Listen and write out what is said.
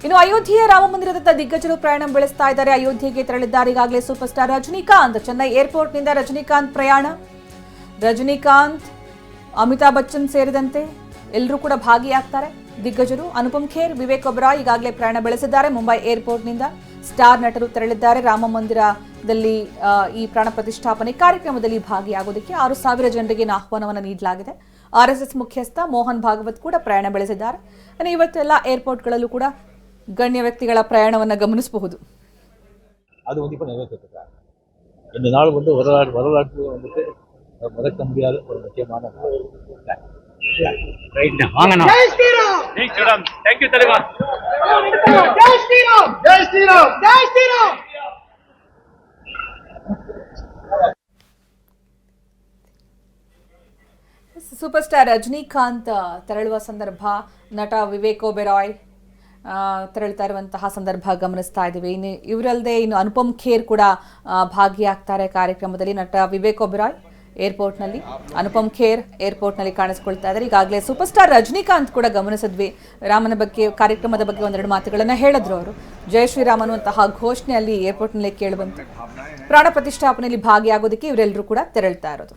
ಇನ್ನು ಅಯೋಧ್ಯೆಯ ರಾಮ ಮಂದಿರದತ್ತ ದಿಗ್ಗಜರು ಪ್ರಯಾಣ ಬೆಳೆಸ್ತಾ ಇದ್ದಾರೆ. ಅಯೋಧ್ಯೆಗೆ ತೆರಳಿದ್ದಾರೆ ಈಗಾಗಲೇ ಸೂಪರ್ ಸ್ಟಾರ್ ರಜನಿಕಾಂತ್. ಚೆನ್ನೈ ಏರ್ಪೋರ್ಟ್ನಿಂದ ರಜನಿಕಾಂತ್ ಪ್ರಯಾಣ. ರಜನಿಕಾಂತ್, ಅಮಿತಾಬ್ ಬಚ್ಚನ್ ಸೇರಿದಂತೆ ಎಲ್ಲರೂ ಕೂಡ ಭಾಗಿಯಾಗ್ತಾರೆ. ದಿಗ್ಗಜರು ಅನುಪಮ್ ಖೇರ್, ವಿವೇಕ್ ಒಬೆರಾಯ್ ಈಗಾಗಲೇ ಪ್ರಯಾಣ ಬೆಳೆಸಿದ್ದಾರೆ. ಮುಂಬೈ ಏರ್ಪೋರ್ಟ್ನಿಂದ ಸ್ಟಾರ್ ನಟರು ತೆರಳಿದ್ದಾರೆ. ರಾಮ ಮಂದಿರದಲ್ಲಿ ಈ ಪ್ರಾಣ ಪ್ರತಿಷ್ಠಾಪನೆ ಕಾರ್ಯಕ್ರಮದಲ್ಲಿ ಭಾಗಿಯಾಗೋದಕ್ಕೆ 6,000 ಜನರಿಗೆ ಆಹ್ವಾನವನ್ನು ನೀಡಲಾಗಿದೆ. RSS ಮುಖ್ಯಸ್ಥ ಮೋಹನ್ ಭಾಗವತ್ ಕೂಡ ಪ್ರಯಾಣ ಬೆಳೆಸಿದ್ದಾರೆ. ಇವತ್ತೆಲ್ಲ ಏರ್ಪೋರ್ಟ್ಗಳಲ್ಲೂ ಕೂಡ ಗಣ್ಯ ವ್ಯಕ್ತಿಗಳ ಪ್ರಯಾಣವನ್ನು ಗಮನಿಸಬಹುದು. அது வந்து இப்போ நிறைவேற்றிருக்காங்க. இந்த நாள் வந்து வரலாற்று வந்துட்டு மறக்க முடியாத ஒரு முக்கியமான வாங்கணும். ஜெய் ஸ்ரீராம், ஜெய் ஸ்ரீராம். தேங்க் யூ தலைவா. ஜெய் ஸ்ரீராம், ஜெய் ஸ்ரீராம், ஜெய் ஸ்ரீராம். ಸೂಪರ್ ಸ್ಟಾರ್ ರಜನಿಕಾಂತ್ ತೆರಳುವ ಸಂದರ್ಭ, ನಟ ವಿವೇಕ್ ಒಬೆರಾಯ್ ತೆರಳುತ್ತಾ ಇರುವಂತಹ ಸಂದರ್ಭ ಗಮನಿಸ್ತಾ ಇದ್ದೀವಿ. ಇವರಲ್ಲದೆ ಇನ್ನು ಅನುಪಮ್ ಖೇರ್ ಕೂಡ ಭಾಗಿಯಾಗ್ತಾರೆ ಕಾರ್ಯಕ್ರಮದಲ್ಲಿ. ನಟ ವಿವೇಕ್ ಒಬೆರಾಯ್ ಏರ್ಪೋರ್ಟ್ನಲ್ಲಿ, ಅನುಪಮ್ ಖೇರ್ ಏರ್ಪೋರ್ಟ್ನಲ್ಲಿ ಕಾಣಿಸ್ಕೊಳ್ತಾ ಇದ್ದಾರೆ. ಈಗಾಗಲೇ ಸೂಪರ್ ಸ್ಟಾರ್ ರಜನಿಕಾಂತ್ ಕೂಡ ಗಮನಿಸಿದ್ವಿ. ರಾಮನ ಬಗ್ಗೆ, ಕಾರ್ಯಕ್ರಮದ ಬಗ್ಗೆ ಒಂದೆರಡು ಮಾತುಗಳನ್ನು ಹೇಳಿದ್ರು ಅವರು. ಜೈ ಶ್ರೀರಾಮ್ ಅನ್ನುವಂತಹ ಘೋಷಣೆ ಅಲ್ಲಿ ಏರ್ಪೋರ್ಟ್ನಲ್ಲಿ ಕೇಳಿಬಂತು. ಪ್ರಾಣ ಪ್ರತಿಷ್ಠಾಪನೆಯಲ್ಲಿ ಭಾಗಿಯಾಗೋದಕ್ಕೆ ಇವರೆಲ್ಲರೂ ಕೂಡ ತೆರಳ್ತಾ ಇರೋದು.